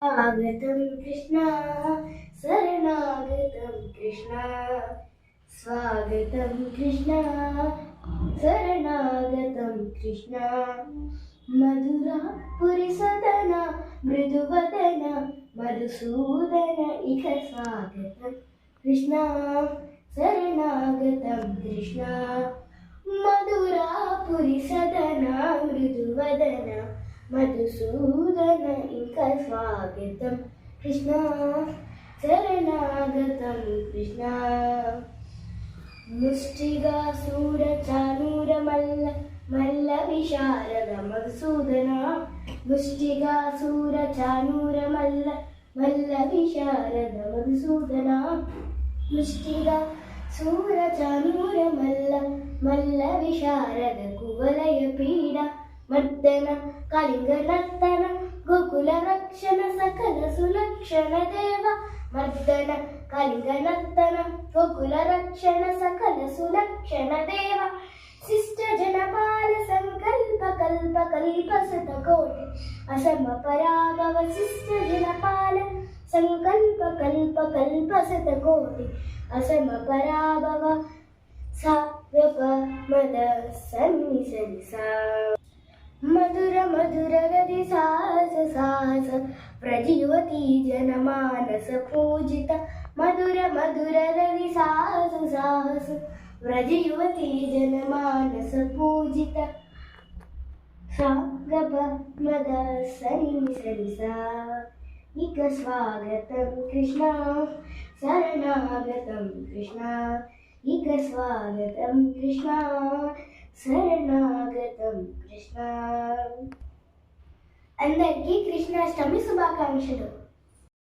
स्वागतं कृष्ण शरणागतं कृष्ण स्वागतं कृष्ण शरणागतं कृष्ण मधुरा पुरिसदन मृदुवदन मधुसूदन इक स्वागतं कृष्ण शरणागतं कृष्ण मधुरा पुरिसदन मृदुवदन मधुसूदन इक स्वागतं कृष्ण शरणागतं कृष्ण मुष्टिगासूरचानूरमल्ल मल्ल विशारद मधुसूदन मुष्टिगासूरचानूरमल्ल मल्ल विशारद मधुसूदन मुष्टिगासूरचानूरमल्ल मल्ल विशारद कुवलय पीडा मर्दन कलिंगनर्तन गोकुल रक्षण सकल सुलक्षण देव मर्दन कलिंगनर्तन गोकुल रक्षण सकल सुलक्षण देव शिष्ट जनपाल संकल्प कल्प कल्प शतकोटि असम पराभव शिष्ट जनपाल संकल्प कल्प कल्प शतकोटि असम पराभव सा मद सन्नि सनिसा मधुर मधुर रति साहस साहस व्रजयुवती जनमानस पूजित मधुर मधुर रति साहस साहस व्रजयुवती जनमानस पूजित सा गप मद सनि सरिसा इक स्वागतं कृष्ण शरणागतं कृष्ण इक स्वागतं कृष्ण శరణాగతం కృష్ణ. అందరికీ కృష్ణాష్టమి శుభాకాంక్షలు.